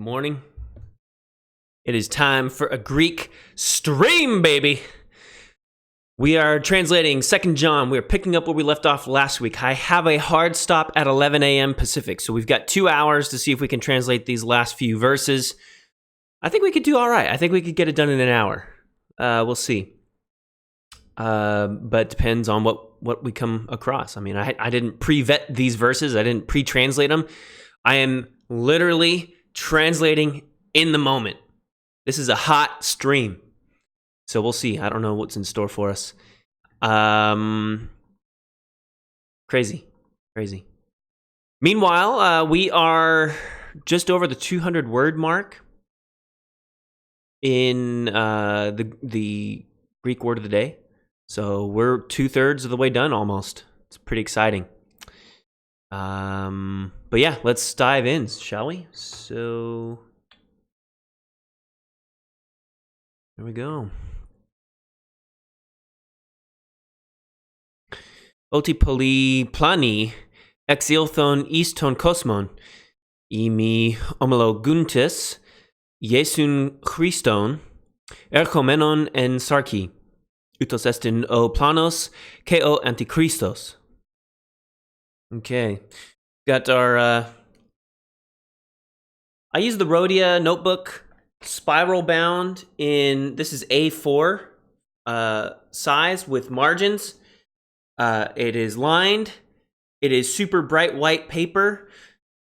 Morning. It is time for a Greek stream, baby. We are translating 2 John. We are picking up where we left off last week. I have a hard stop at 11 a.m. Pacific, so we've got 2 hours to see if we can translate these last few verses. I think we could do all right. I think we could get it done in an hour. We'll see. But it depends on what we come across. I mean, I didn't pre-vet these verses. I didn't pre-translate them. I am literally translating in the moment. This is a hot stream. So we'll see. I don't know what's in store for us. Crazy. Meanwhile, we are just over the 200 word mark in the Greek word of the day. So we're 2/3 of the way done almost. It's pretty exciting. But yeah, let's dive in, shall we? So here we go. Oti poly plani exilthon iston kosmon, imi homologuntis, Iesun Christon, erchomenon en sarki, utos estin o planos, ke o antichristos. Okay, got our, I use the Rhodia notebook, spiral bound this is A4 size with margins. It is lined. It is super bright white paper.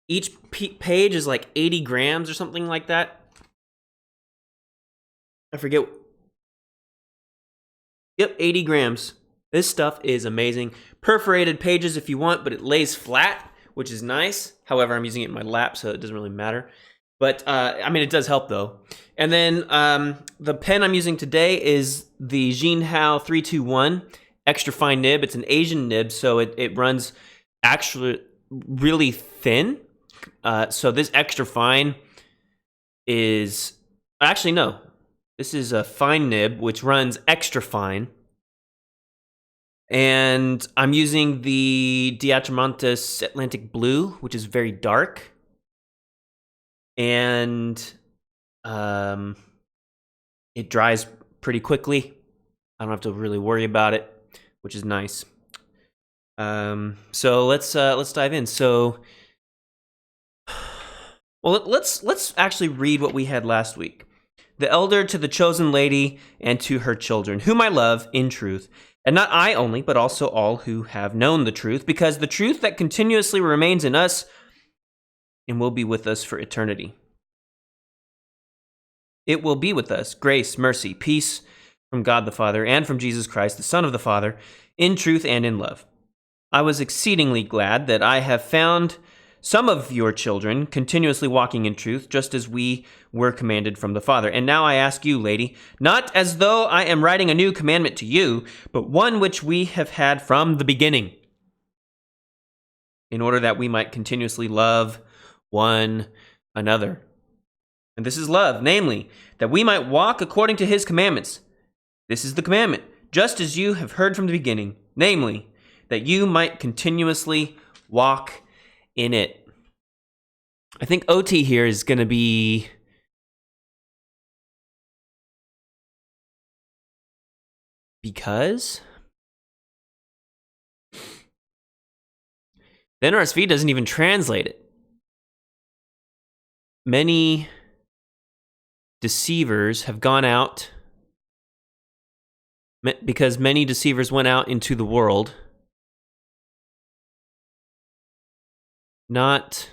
Each page is like 80 grams or something like that. I forget. Yep, 80 grams. This stuff is amazing. Perforated pages if you want, but it lays flat, which is nice. However, I'm using it in my lap, so it doesn't really matter. But, I mean, it does help, though. And then the pen I'm using today is the Jinhao 321 extra fine nib. It's an Asian nib, so it runs actually really thin. So this extra fine is... Actually, no. This is a fine nib, which runs extra fine. And I'm using the Diatramantis Atlantic Blue, which is very dark. And it dries pretty quickly. I don't have to really worry about it, which is nice. So let's dive in. So, well, let's actually read what we had last week. The elder to the chosen lady and to her children, whom I love in truth, and not I only, but also all who have known the truth, because the truth that continuously remains in us and will be with us for eternity. It will be with us, grace, mercy, peace from God the Father and from Jesus Christ, the Son of the Father, in truth and in love. I was exceedingly glad that I have found some of your children continuously walking in truth, just as we were commanded from the Father. And now I ask you, lady, not as though I am writing a new commandment to you, but one which we have had from the beginning, in order that we might continuously love one another. And this is love, namely, that we might walk according to his commandments. This is the commandment, just as you have heard from the beginning, namely, that you might continuously walk in it. I think OT here is going to be because the NRSV doesn't even translate it. Many deceivers have gone out because many deceivers went out into the world, not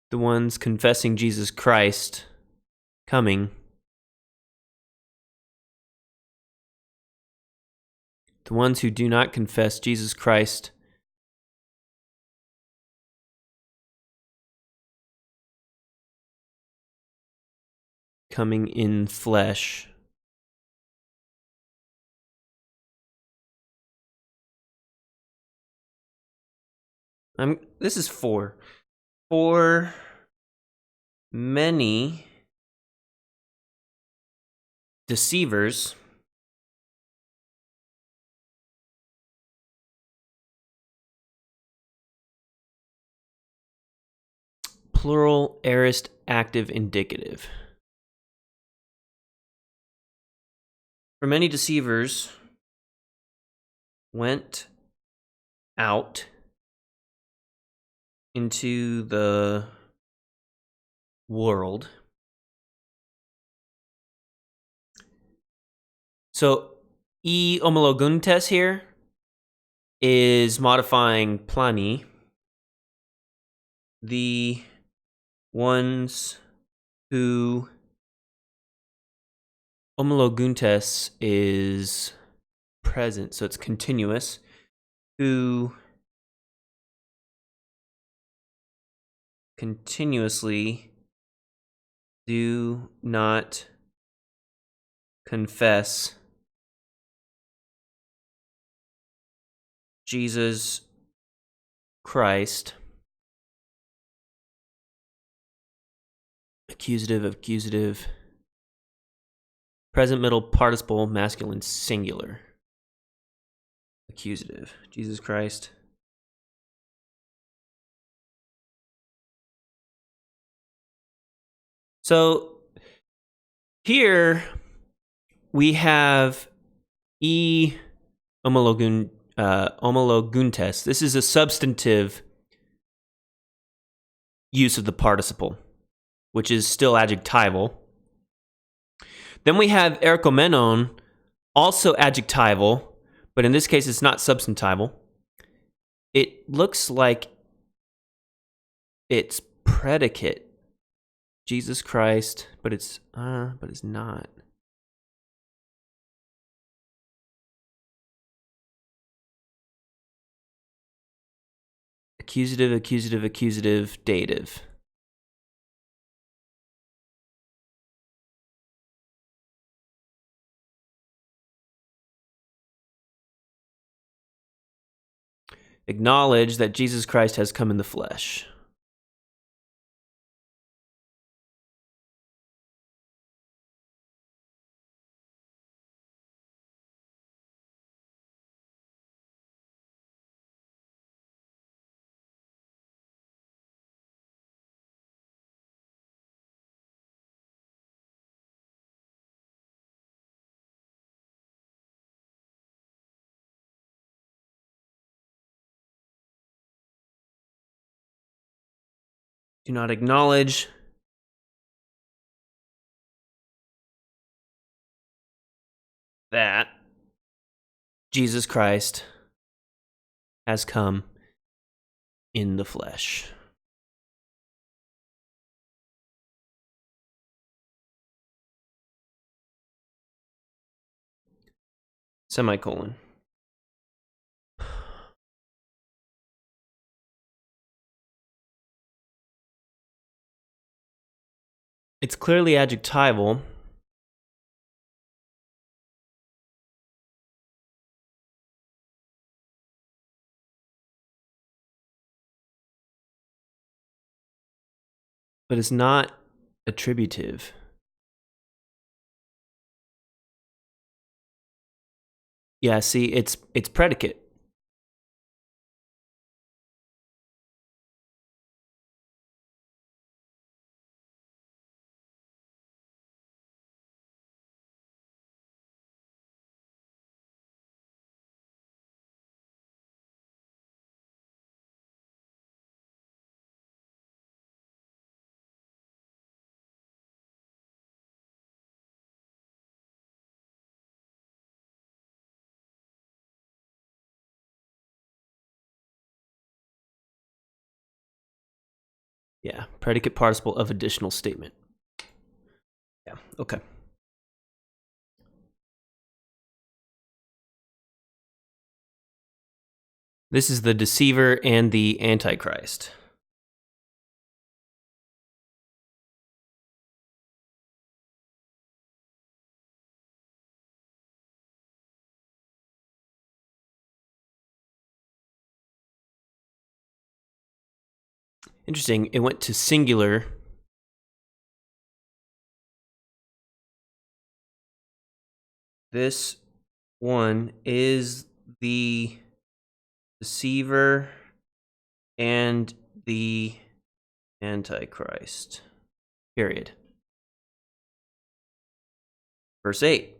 the ones confessing Jesus Christ coming. The ones who do not confess Jesus Christ coming in flesh. This is 4. For many deceivers Plural, aorist, active, indicative. For many deceivers went out into the world. So e homologuntes here is modifying plani. The ones who homologuntes is present, so it's continuous, who continuously do not confess Jesus Christ. Accusative. Present middle participle, masculine singular. Accusative. Jesus Christ. So here we have e homologuntes. This is a substantive use of the participle, which is still adjectival. Then we have erikomenon, also adjectival, but in this case it's not substantival. It looks like it's predicate. Jesus Christ, but it's not. Accusative, dative. Acknowledge that Jesus Christ has come in the flesh. Do not acknowledge that Jesus Christ has come in the flesh. Semicolon. It's clearly adjectival. But it's not attributive. Yeah, see, it's predicate. Yeah, predicate participle of additional statement. Yeah, okay. This is the deceiver and the antichrist. Interesting, it went to singular. This one is the deceiver and the Antichrist. Period. Verse 8.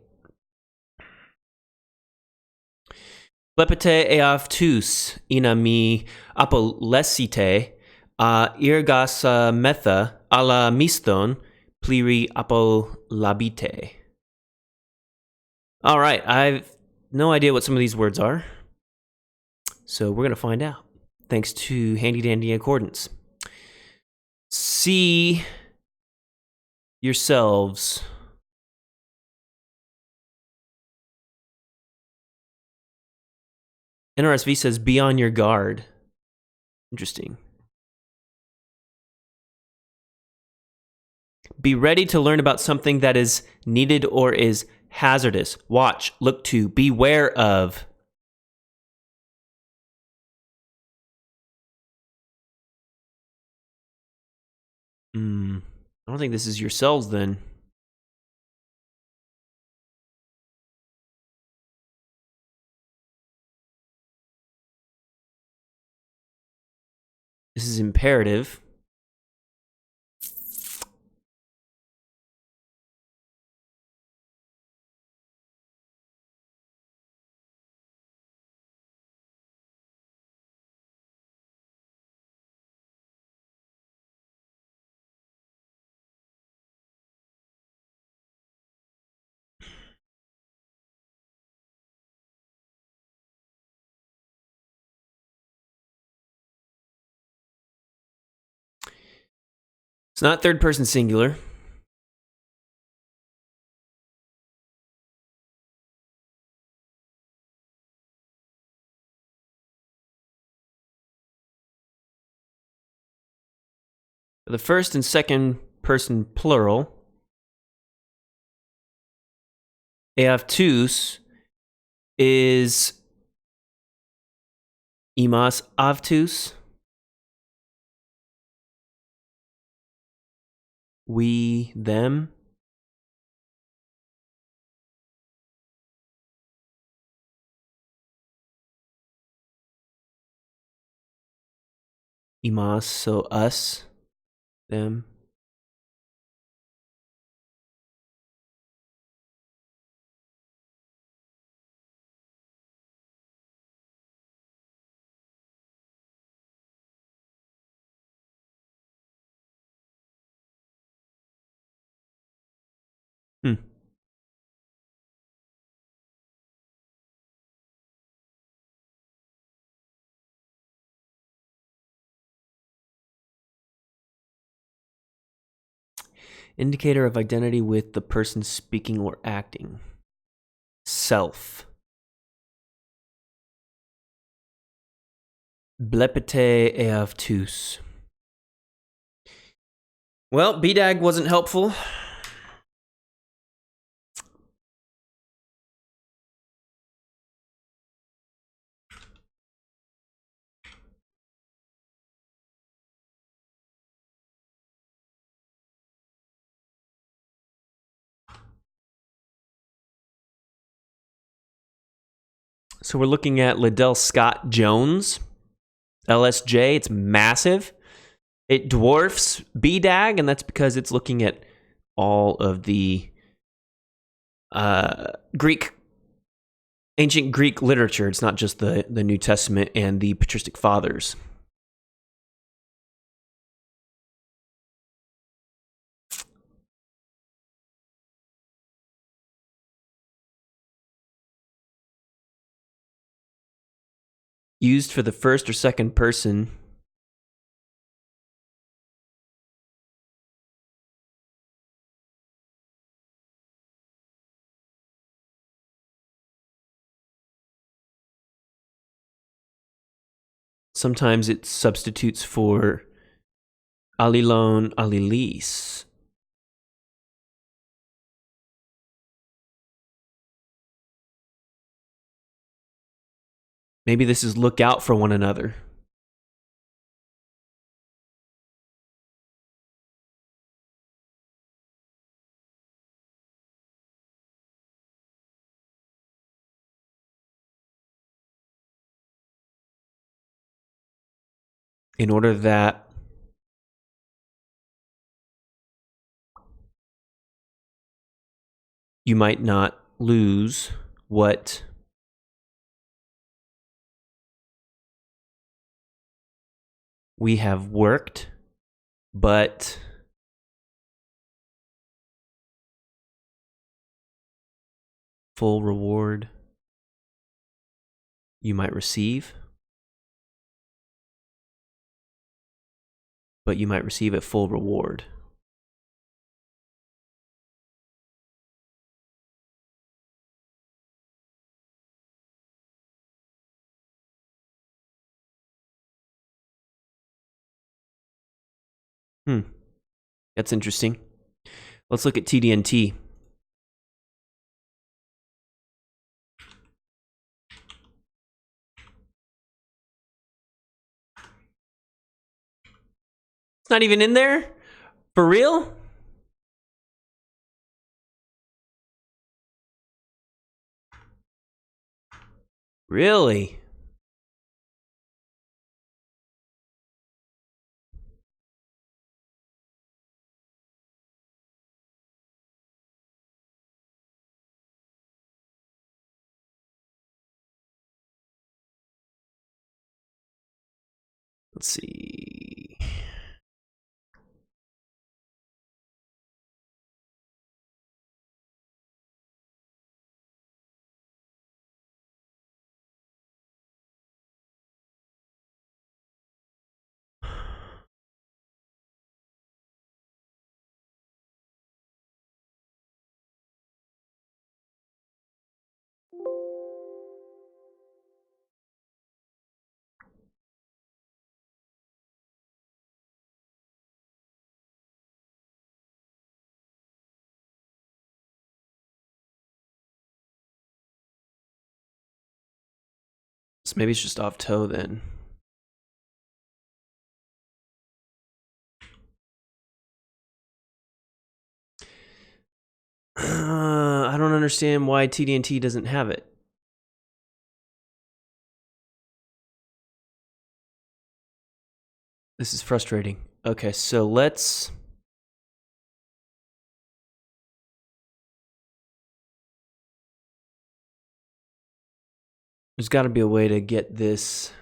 Plepete eavtus inami apolesite irgas metha ala miston pliri apolabite. All right, I've no idea what some of these words are, so we're going to find out, thanks to handy-dandy accordance. See yourselves. NRSV says, be on your guard. Interesting. Be ready to learn about something that is needed or is hazardous. Watch, look to, beware of. I don't think this is yourselves then. This is imperative. It's not third person singular. The first and second person plural, eavtus, is imas avtus. We, them. Imas, so us, them. Indicator of identity with the person speaking or acting. Self. Blepete eavtus. Well, BDAG wasn't helpful. So we're looking at Liddell Scott Jones, LSJ. It's massive. It dwarfs BDAG, and that's because it's looking at all of the ancient Greek literature. It's not just the New Testament and the patristic fathers. Used for the first or second person. Sometimes it substitutes for alilon, alilis. Maybe this is look out for one another. In order that you might not lose what we have worked, but full reward you might receive, but you might receive a full reward. That's interesting. Let's look at TD&T. It's not even in there? For real? Really? Let's see. So maybe it's just off toe then. I don't understand why TD&T doesn't have it. This is frustrating. Okay, so let's... There's got to be a way to get this...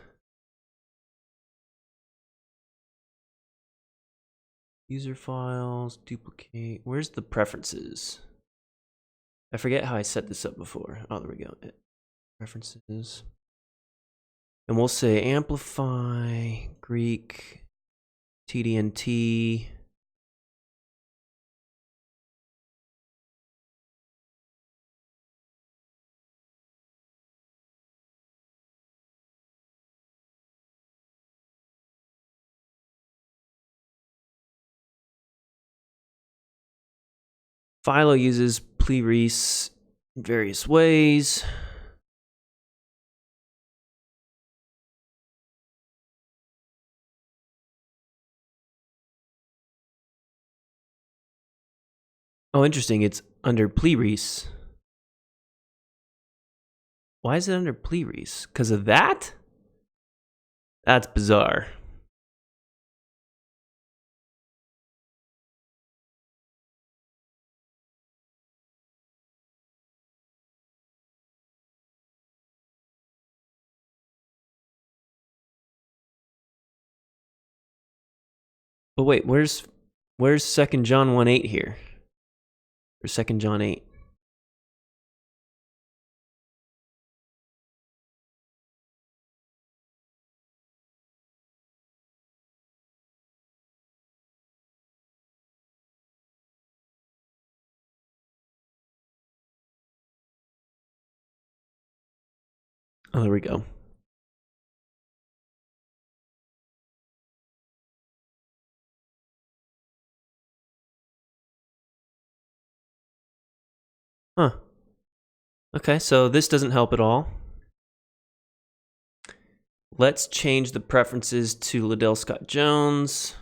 User files, duplicate... Where's the preferences? I forget how I set this up before. Oh, there we go. Preferences. And we'll say amplify, Greek, TD&T. Philo uses pleris in various ways. Oh, interesting. It's under pleris. Why is it under pleris? Because of that? That's bizarre. But wait, where's 2 John 1:8 here? Or 2 John 8? Oh, there we go. Huh. Okay, so this doesn't help at all. Let's change the preferences to Liddell Scott Jones.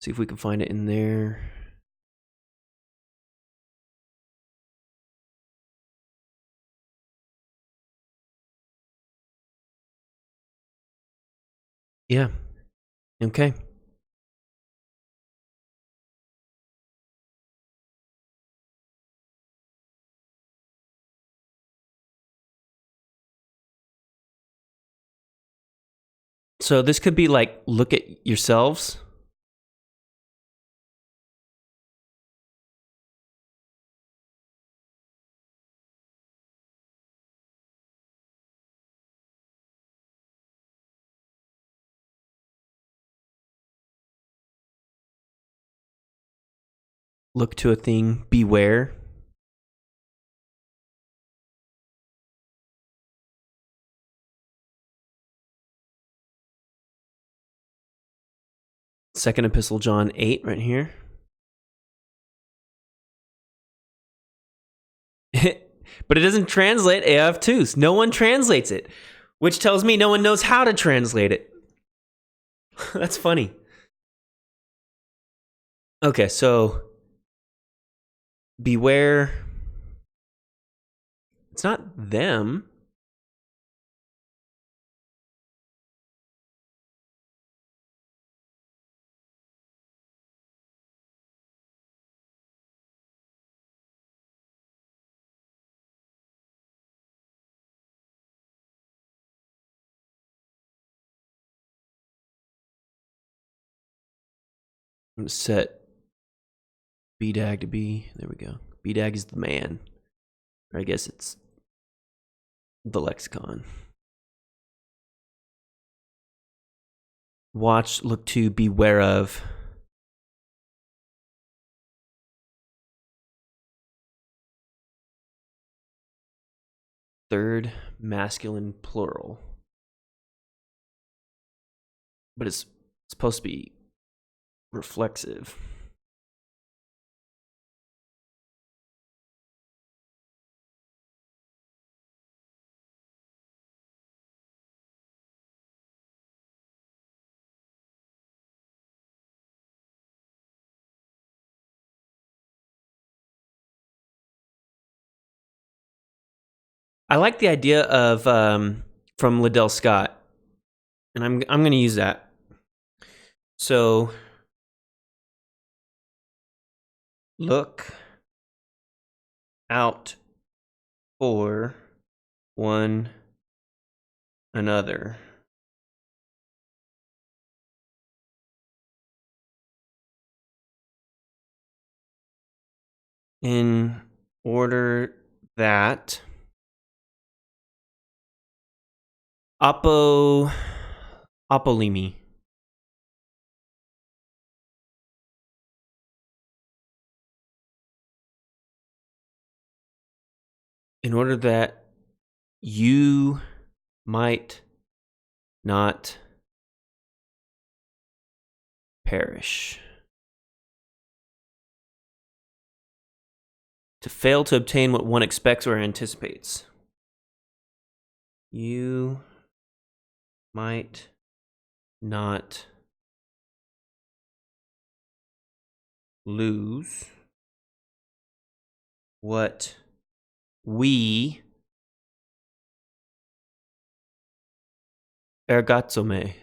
See if we can find it in there. Yeah. Okay. So this could be like, look at yourselves. Look to a thing, beware. Second Epistle, John 8, right here. But it doesn't translate AF2s. No one translates it, which tells me no one knows how to translate it. That's funny. Okay, so beware. It's not them. I'm going to set BDAG to be, there we go. BDAG is the man. Or I guess it's the lexicon. Watch, look to, beware of. Third masculine plural. But it's supposed to be reflexive. I like the idea of from Liddell Scott, and I'm going to use that. So look out for one another. In order that apolemi. In order that you might not perish. To fail to obtain what one expects or anticipates. You might not lose what we ergatsome.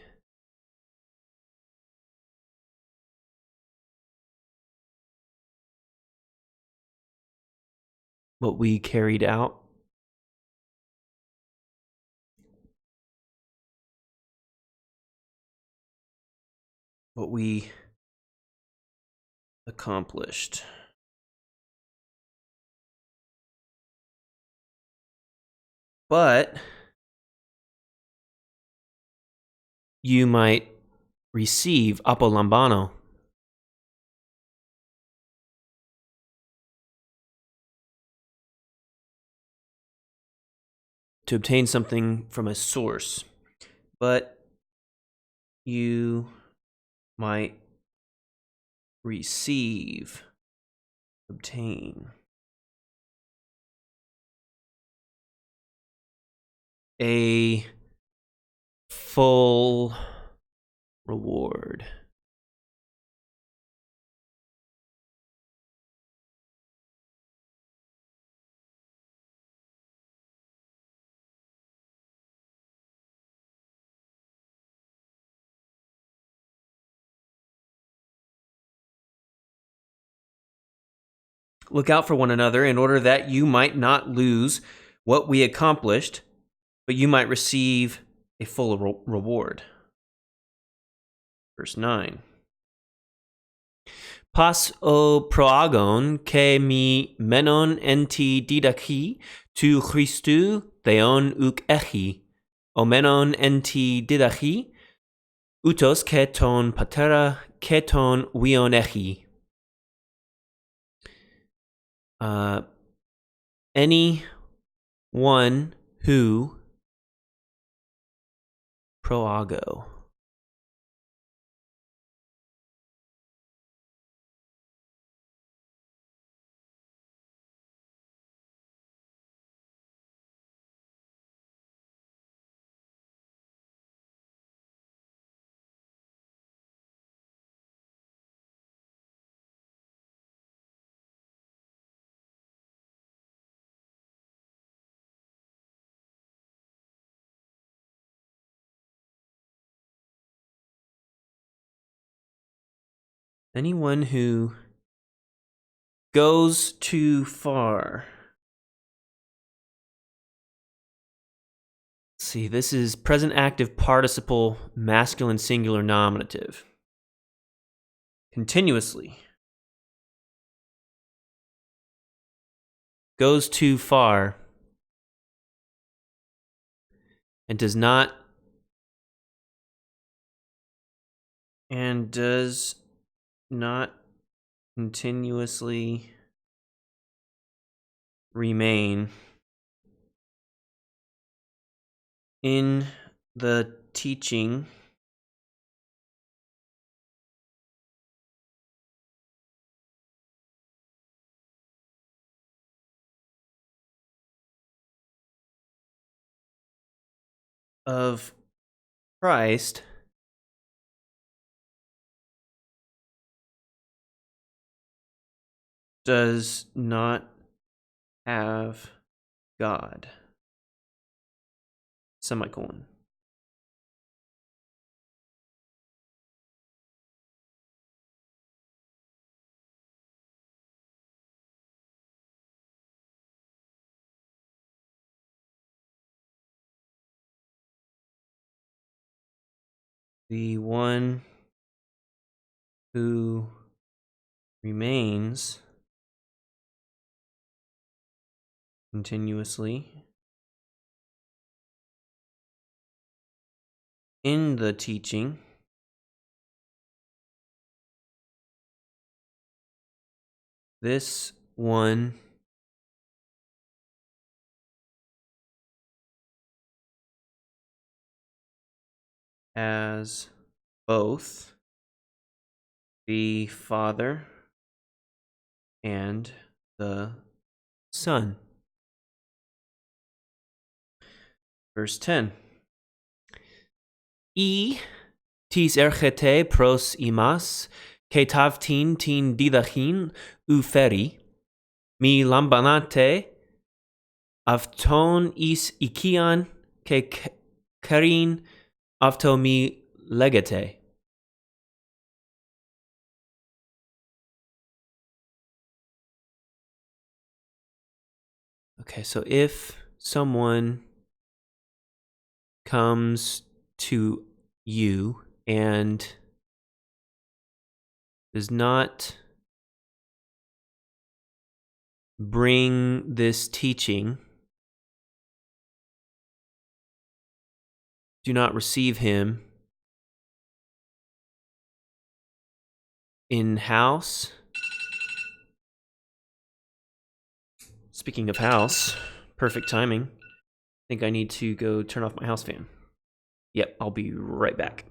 What we carried out. What we accomplished. But you might receive apolambano. To obtain something from a source. But you might receive, obtain a full reward. Look out for one another in order that you might not lose what we accomplished, but you might receive a full reward. Verse 9. Pas o proagon ke mi menon enti didaki tu Christu theon uk echi, o menon enti didaki, utos ke ton patera ke ton wion echi. Any one who proago. Anyone who goes too far. Let's see, this is present active participle masculine singular nominative. Continuously. Goes too far. And does not continuously remain in the teaching of Christ does not have God. Semicolon. The one who remains continuously in the teaching this one as both the Father and the Son. Verse 10. Tis erchete pros imas, ke tavtin tin didachin uferi, mi lambanate avton is ikian ke karin avto mi legate. Okay, so if someone comes to you and does not bring this teaching, do not receive him in house. Speaking of house, perfect timing. I think I need to go turn off my house fan. Yep, I'll be right back.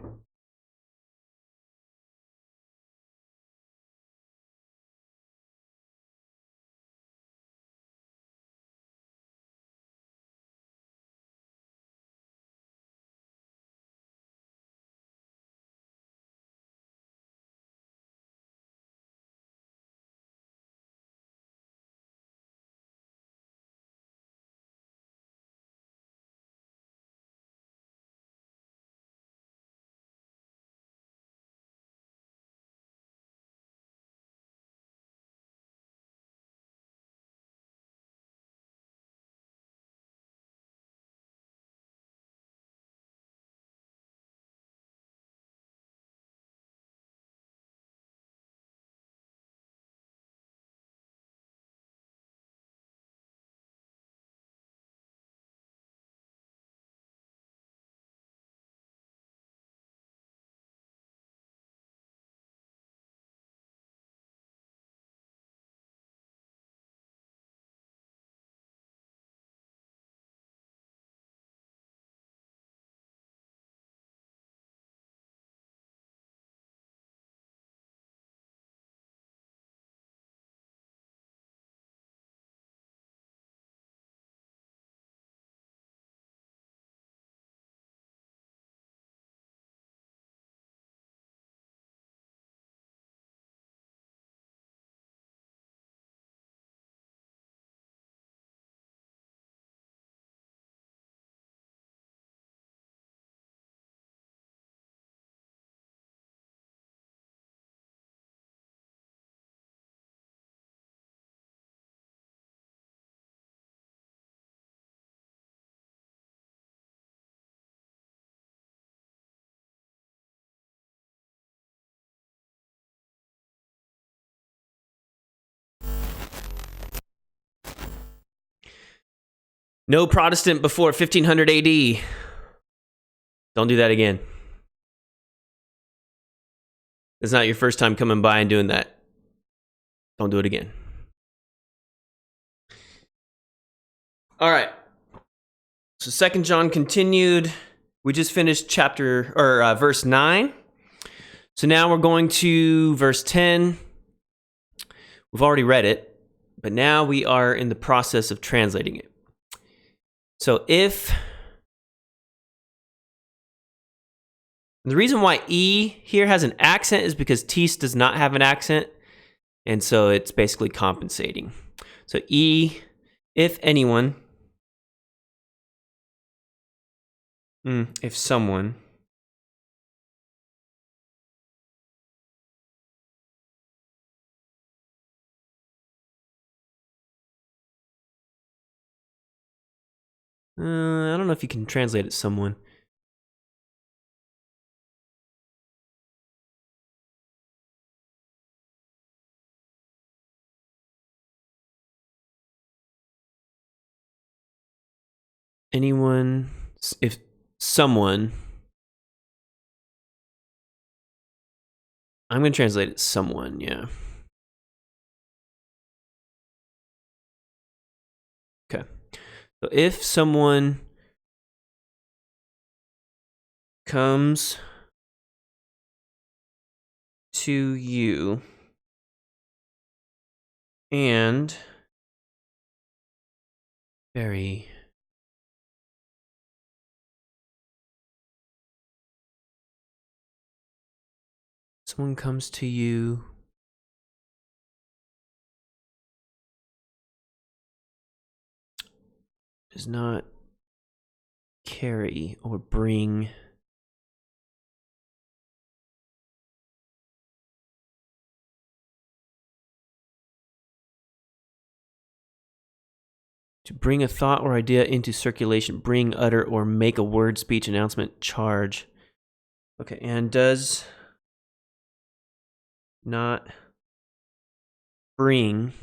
No Protestant before 1500 AD. Don't do that again. It's not your first time coming by and doing that. Don't do it again. All right. So 2 John continued. We just finished verse 9. So now we're going to verse 10. We've already read it, but now we are in the process of translating it. So the reason why E here has an accent is because Tis does not have an accent, and so it's basically compensating. So E, if anyone, if someone, I don't know if you can translate it someone. Anyone, if someone, I'm going to translate it someone, yeah. Okay. So if someone comes to you and someone comes to you does not carry or bring to bring a thought or idea into circulation, bring, utter, or make a word, speech, announcement, charge. Okay, and does not bring,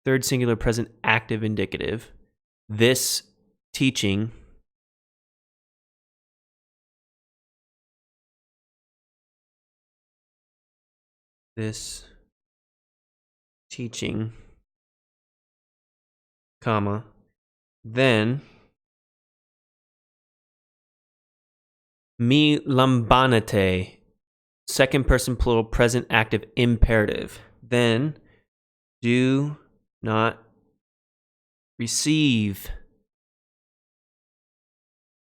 third singular present active indicative, this teaching comma, then mi lambanate, second person plural present active imperative, then do not receive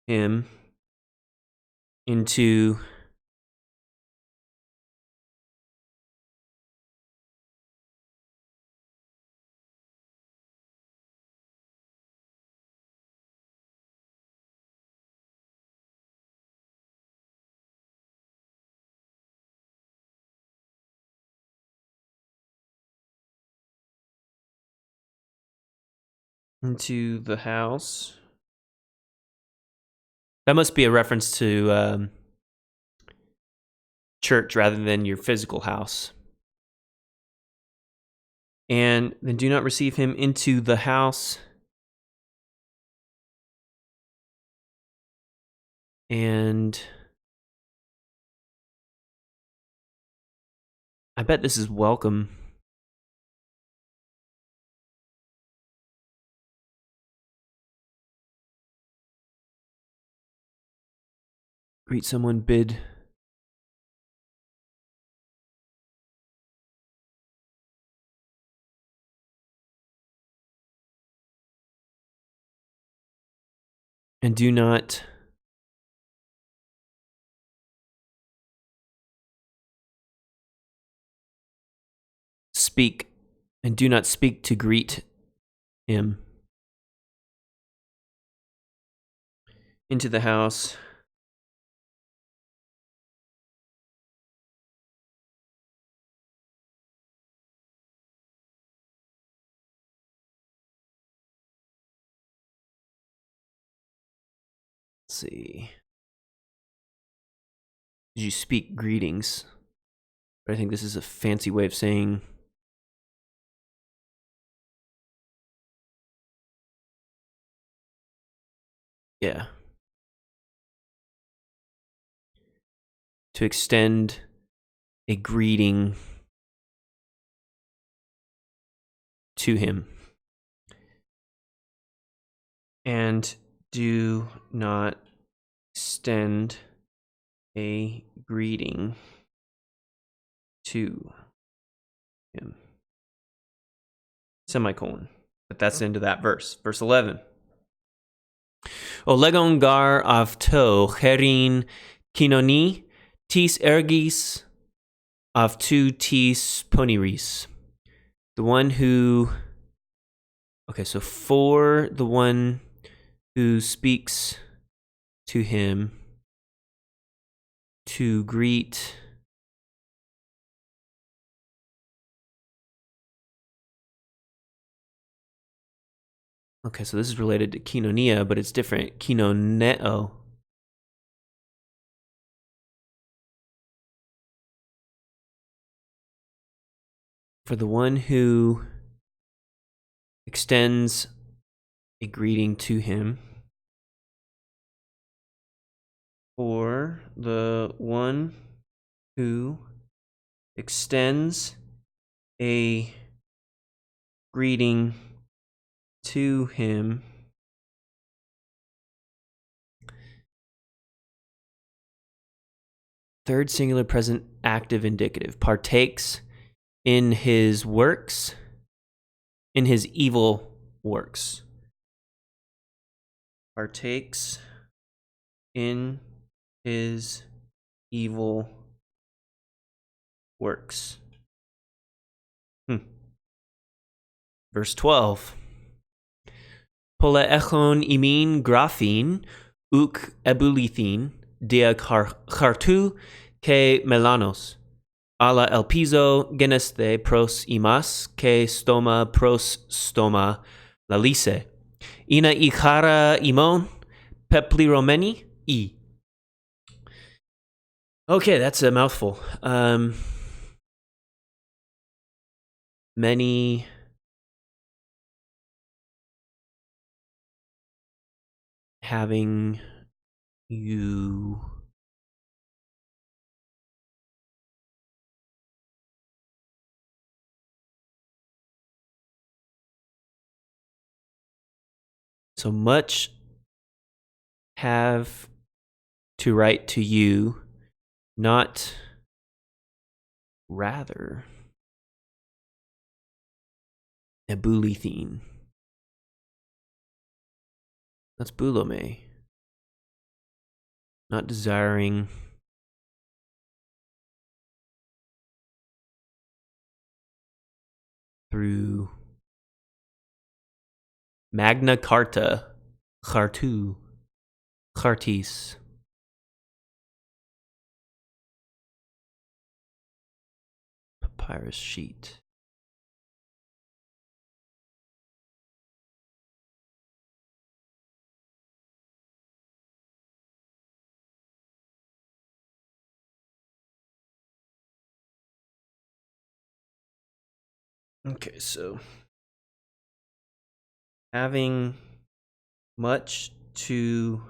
him into the house. That must be a reference to church rather than your physical house. And then do not receive him into the house. And I bet this is welcome. Greet someone, bid. And do not speak. And do not speak to greet him into the house. Let's see. Did you speak greetings? But I think this is a fancy way of saying Yeah. To extend a greeting to him. And do not extend a greeting to him. Semicolon. But that's the end of that verse. Verse 11. O legon gar avto herin kinoni tis ergis avtu tis poniris. The one who... Okay, so for the one who speaks to him to greet okay, so this is related to kinonia, but it's different. Kinoneo. For the one who extends a greeting to him. For the one who extends a greeting to him. Third singular present active indicative. Partakes in his works, in his evil works. Partakes in his evil works. Verse 12. Pole echon imin graphin uk ebulithin dia chartu ke melanos. Ala elpizo geneste pros imas ke stoma pros stoma lalise. Ina ikara imon pepliromeni I. Okay, that's a mouthful. Many having you so much have to write to you, not rather. Ebulithine. That's boulome. Not desiring. Through Magna Carta, Chartu, Chartis. Papyrus sheet. Okay, so having much to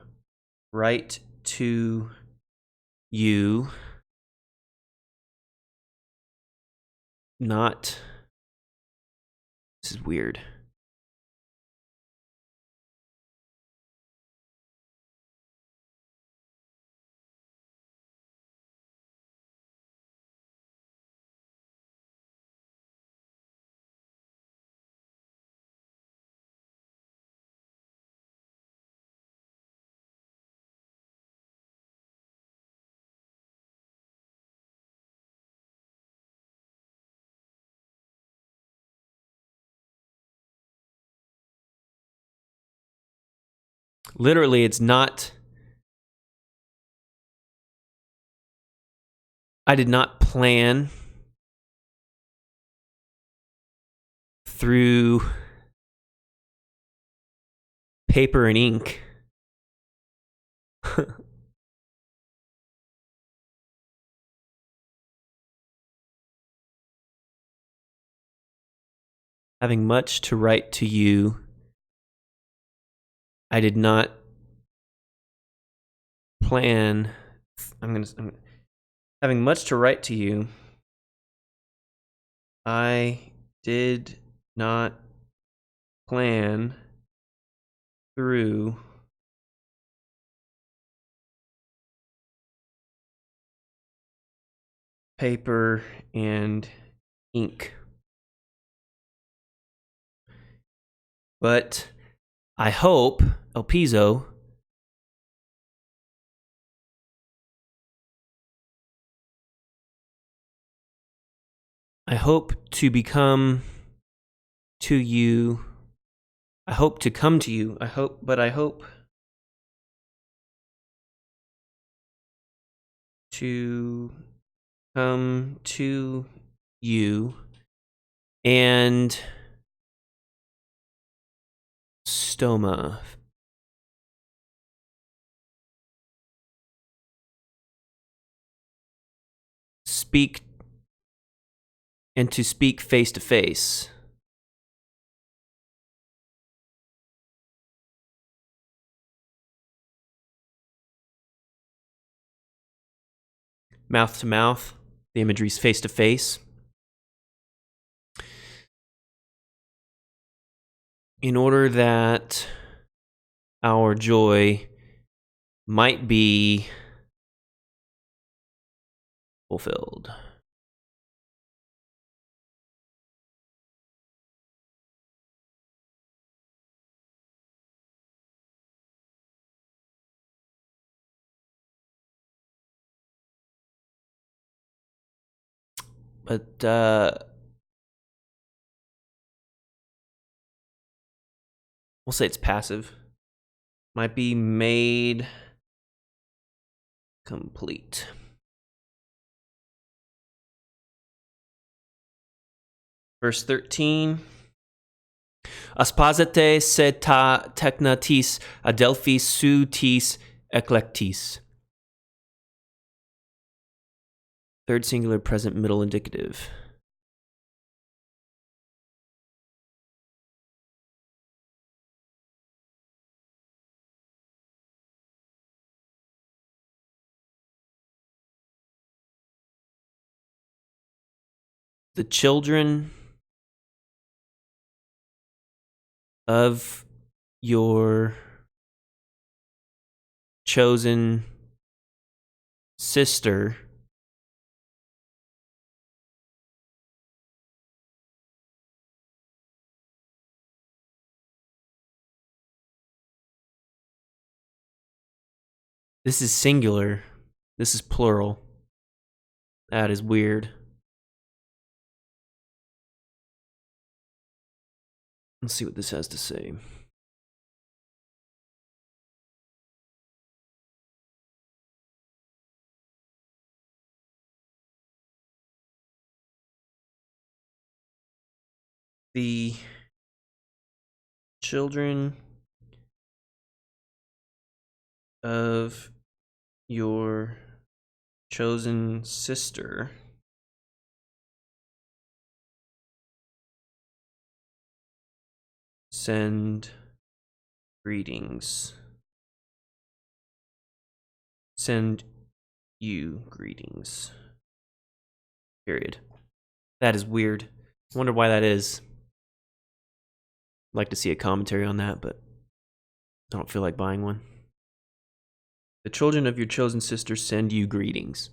write to you, not. This is weird. Literally, it's not. I did not plan through paper and ink. Having much to write to you, I did not plan. I'm having much to write to you. I did not plan through paper and ink. But I hope, El Piso, I hope to come to you. I hope to come to you. I hope to come to you and stoma. Speak and to speak face to face. Mouth to mouth. The imagery's face to face. In order that our joy might be fulfilled. But we'll say it's passive. Might be made complete. Verse 13. Aspazete se ta technatis adelphis su tis eclectis. Third singular, present, middle indicative. The children of your chosen sister This is singular. This is plural. That is weird. Let's see what this has to say. The children of your chosen sister send greetings. Send you greetings. Period. That is weird. I wonder why that is. I'd like to see a commentary on that, but I don't feel like buying one. The children of your chosen sister send you greetings.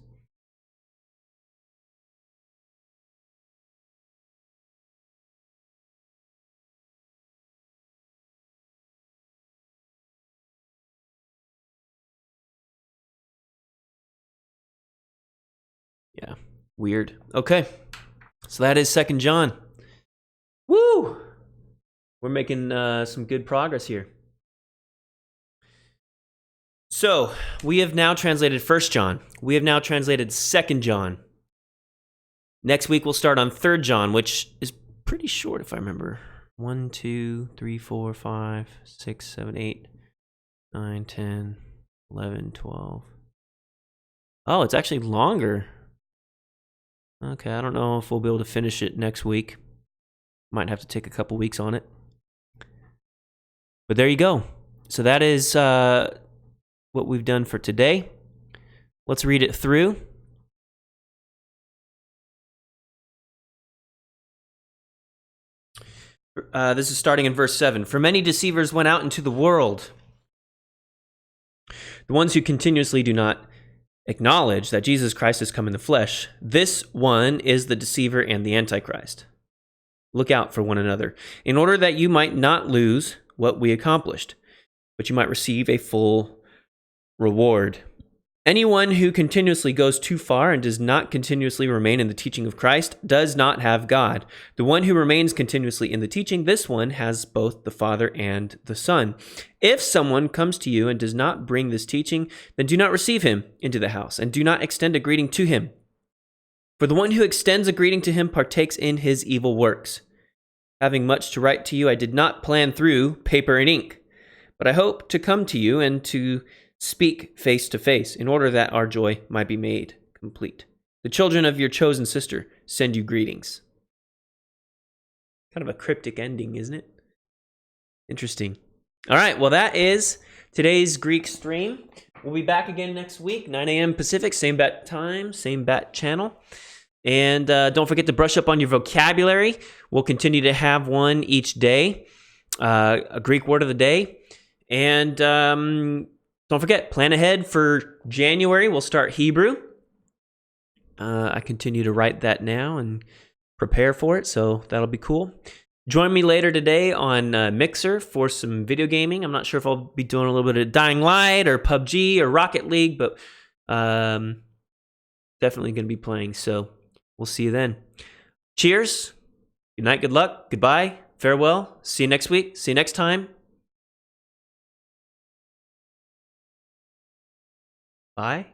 Yeah, weird. Okay, so that is 2 John. Woo! We're making some good progress here. So, we have now translated 1 John. We have now translated 2 John. Next week, we'll start on 3 John, which is pretty short, if I remember. 1, 2, 3, 4, 5, 6, 7, 8, 9, 10, 11, 12. Oh, it's actually longer. Okay, I don't know if we'll be able to finish it next week. Might have to take a couple weeks on it. But there you go. So that is what we've done for today. Let's read it through. This is starting in verse 7. For many deceivers went out into the world, the ones who continuously do not acknowledge that Jesus Christ has come in the flesh. This one is the deceiver and the Antichrist. Look out for one another, in order that you might not lose what we accomplished, but you might receive a full reward. Anyone who continuously goes too far and does not continuously remain in the teaching of Christ does not have God. The one who remains continuously in the teaching, this one has both the Father and the Son. If someone comes to you and does not bring this teaching, then do not receive him into the house, and do not extend a greeting to him. For the one who extends a greeting to him partakes in his evil works. Having much to write to you, I did not plan through paper and ink, but I hope to come to you and to speak face to face, in order that our joy might be made complete. The children of your chosen sister send you greetings. Kind of a cryptic ending, isn't it? Interesting. All right, well, that is today's Greek stream. We'll be back again next week, 9 a.m. Pacific, same bat time, same bat channel. And don't forget to brush up on your vocabulary. We'll continue to have one each day, a Greek word of the day. And don't forget, plan ahead for January. We'll start Hebrew. I continue to write that now and prepare for it, so that'll be cool. Join me later today on Mixer for some video gaming. I'm not sure if I'll be doing a little bit of Dying Light or PUBG or Rocket League, but definitely going to be playing, so we'll see you then. Cheers. Good night, good luck, goodbye, farewell. See you next week. See you next time. Bye.